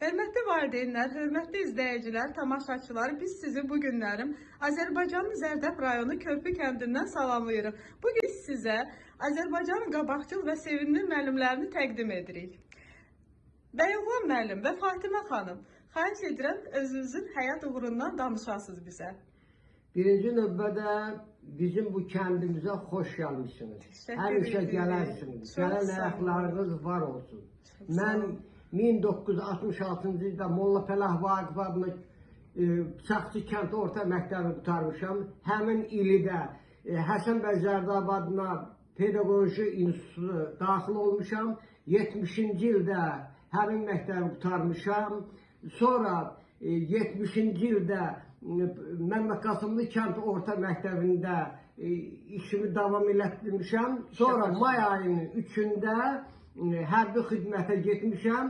Hörmətli valideynlər, hörmətli izləyicilər, tamaşaçılar, biz sizi bu günlərim Azərbaycanın Zərdəb rayonu Körpü kəndindən salamlayırıq. Bugün biz sizə Azərbaycanın qabaqcıl və sevimli müəllimlərini təqdim edirik. Bəyoğlan müəllim və Fatimə xanım, xahiş edirəm özünüzün həyat uğrundan danışasınız bizə. Birinci növbədə bizim bu kəndimizə xoş gəlmişsiniz. Həmişə gələrsiniz. Gələn ayaqlarınız var olsun. Mən 1966-cı ildə Molla Pəlah Vaqif adlı Saxçı kənd orta məktəbi qurtarmışam. Həmin ili də Həsən bəy Zərdab adına pedaqoji institutu daxil olmuşam. 70-ci ildə həmin məktəbi qurtarmışam. Sonra 70-ci ildə Məmməd Qasımlı kənd orta məktəbində işimi davam elətdirmişəm. Sonra may ayının 3-də hərbi xidmətə getmişəm.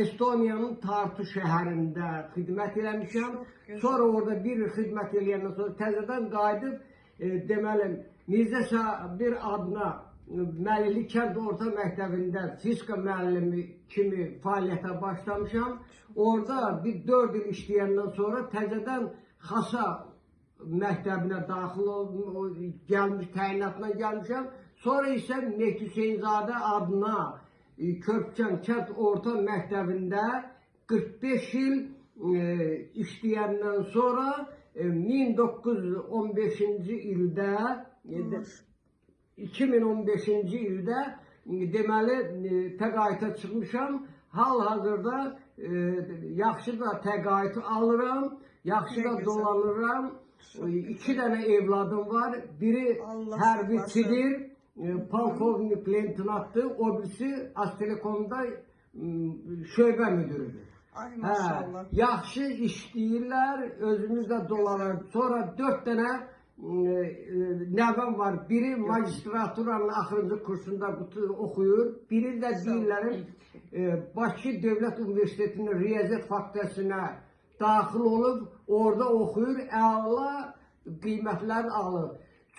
Estoniyanın Tartu şəhərində xidmət eləmişəm. Sonra orada bir il xidmət eləyəndən sonra təzədən qayıdıb deməli Mirzə Sabir adına Məlili kənd orta məktəbində fizika müəllimi kimi fəaliyyətə başlamışam. Orada bir 4 il işləyəndən sonra təzədən Xasa məktəbinə daxil oldum, təyinatına gəlmişəm. Sonra isə Mehdi Hüseynzadə adına Körpükən kənd orta məktəbində 45 il işləyəndən sonra 1915-ci ildə 2015-ci ildə deməli təqaüdə çıxmışam. Hal-hazırda yaxşı da təqaüdü alıram, yaxşı da dolanıram. 2 dənə evladım var. Biri hərbiçidir, polkovnik leytenantdır, o birisi Aztelekomda şöbə müdürüdür. Ay maşallah. Yaxşı işləyirlər, özümüz də dolanır. Sonra 4 dənə nəvəm var. Biri magistraturanın axırıncı kursunda oxuyur. Biri də deyirlər Bakı Dövlət Universitetinin Riyaziyyat fakültəsinə daxil olub, orada oxuyur, əla qiymətlər alır.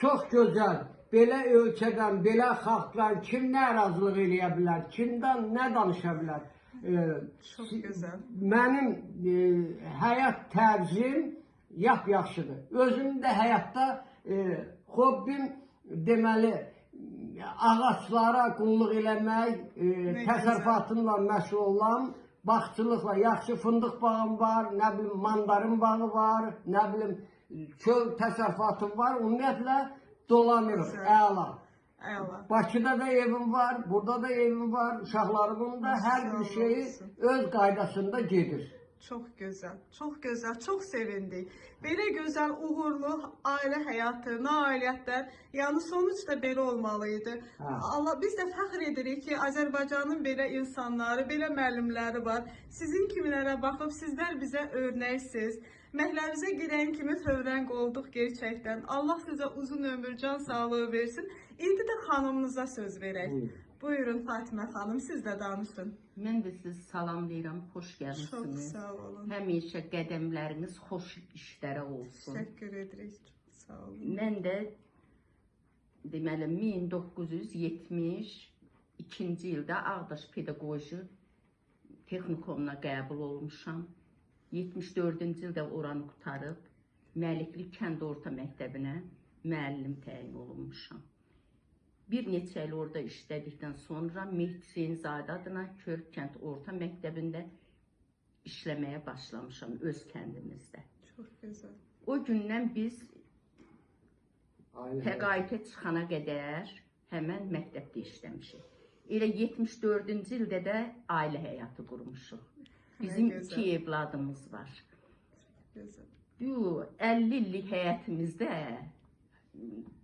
Çox gözəl. Belə ölkədən, belə xalqlar kim nə razılıq eləyə bilər, kimdən nə danışa bilər? Çox gözəl. Mənim həyat tərzim yaxşıdır. Özüm də həyatda hobbim deməli ağaçlara qulluq eləmək, təsərrüfatımla məşğul olam, bağçılıqla, yaxşı fındıq bağım var, nə bilim mandarin bağı var, nə bilim çöl təsərrüfatım var, ümumiyyətlə dolanırıq, əla. Bakıda da evim var, burada da evim var, uşaqlarımın da hər bir şeyi öz qaydasında gedir. Çox gözəl, çox gözəl, çox sevindik. Belə gözəl, uğurlu ailə həyatı, nailiyyətlər, yəni sonuç da belə olmalıydı. Allah, biz də fəxr edirik ki, Azərbaycanın belə insanları, belə müəllimləri var. Sizin kimilərə baxıb, sizlər bizə örnəksiniz. Məhləvizə girən kimi fövrəng olduq gerçəkdən. Allah sizə uzun ömür, can sağlığı versin. İndi də xanımınıza söz verək. Buyurun Fatimə xanım, siz də danışın. Mən də sizi salamlayıram, xoş gəlmişsiniz. Çox sağ olun. Həmişə qədəmləriniz xoş işlərə olsun. Təşəkkür edirik, sağ olun. Mən də deməli 1972-ci ildə Ağdaş Pedaqoji Texnikumuna qəbul olmuşam. 74-cü ildə oranı qutarıb Məlikli kənd orta məktəbinə müəllim təyin olunmuşam. Bir neçə il orada işlədikdən sonra Mehdi Hüseynzadə adına Körpü kənd orta məktəbində işləməyə başlamışam öz kəndimizdə. Çox gözəl. O gündən biz təqaüdə çıxana qədər həmən məktəbdə işləmişik. Elə 74-cü ildə də ailə həyatı qurmuşuq. Bizim 2 evladımız var. Bu 50 illik həyatımızda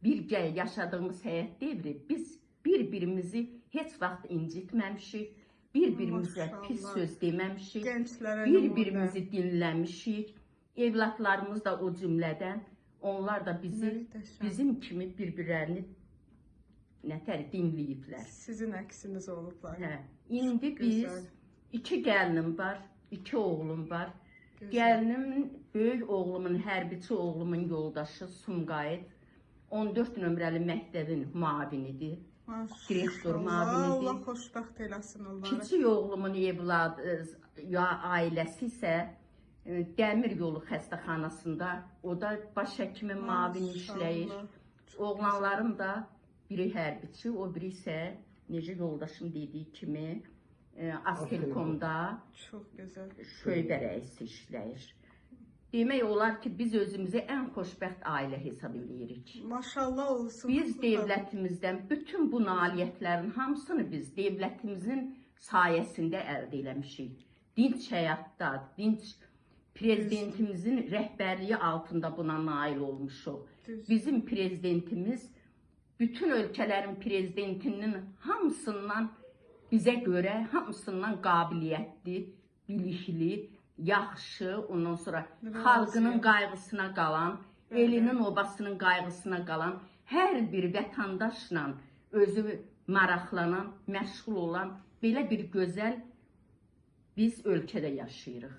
birgə yaşadığımız həyat devri biz bir-birimizi heç vaxt incitməmişik, bir-birimizə pis söz deməmişik, bir-birimizi dinləmişik. Evlatlarımız da o cümlədən, onlar da bizim kimi bir-birlərini nətər dinləyiblər. Sizin əksiniz olublar. İndi biz 2 gəlinim var, 2 oğlum var. Gəlinimin, böyük oğlumun, hərbiçi oğlumun yoldaşı Sumqayıt 14 nömrəli məktəbin müavinidir. direktor Allah müavinidir. xoşbəxt eləsin onları. Kiçik oğlumun evladı ya ailəsi isə dəmir yolu xəstəxanasında, o da baş həkimin müavini işləyir. Oğlanlarım da biri hərbiçi, o biri isə necə yoldaşım dediyi kimi Aztelekomda Çox gözəl. şöbə rəisi işləyir. Demək olar ki, biz özümüzü ən xoşbəxt ailə hesab edirik. Maşallah olsun. Biz dövlətimizdən bütün bu nailiyyətlərin hamısını biz dövlətimizin sayəsində əldə eləmişik. Dinç həyatda, dinç prezidentimizin rəhbərliyi altında buna nail olmuşuq. Bizim prezidentimiz bütün ölkələrin prezidentinin hamısından bizə görə hamısından qabiliyyətli, bilikli, yaxşı, ondan sonra xalqının qayğısına qalan, elinin obasının qayğısına qalan hər bir vətəndaşla özü maraqlanan, məşğul olan belə bir gözəl biz ölkədə yaşayırıq.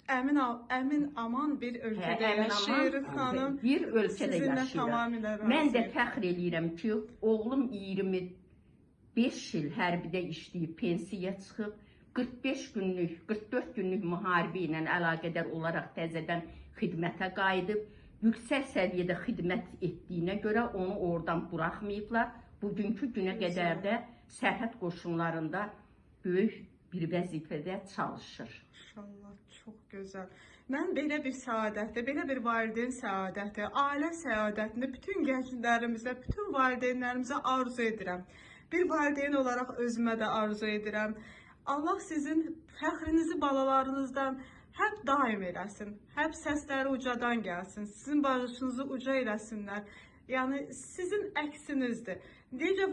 Əmin aman bir ölkədə yaşayırıq xanım. Bir ölkədə Sizinlə yaşayırıq. tamamilə Mən də razıyam. fəxr eləyirəm ki, oğlum 25 il hərbidə işləyib, pensiya çıxıb, 45 günlük, 44 günlük müharibə ilə əlaqədar olaraq təzədən xidmətə qayıdıb, yüksək səviyyədə xidmət etdiyinə görə onu oradan buraxmayıblar. Bugünkü günə qədər də sərhəd qoşunlarında böyük bir vəzifədə çalışır. İnşallah, çox gözəl. Mən belə bir səadətdə, belə bir valideyn səadəti, ailə səadətini bütün gənclərimizə, bütün valideynlərimizə arzu edirəm. Bir valideyn olaraq özümə də arzu edirəm. Allah sizin fəxrinizi balalarınızdan həp daim eləsin. Həp səsləri ucadan gəlsin. Sizin başınızı uca eləsinlər. Yəni sizin əksinizdir. Necə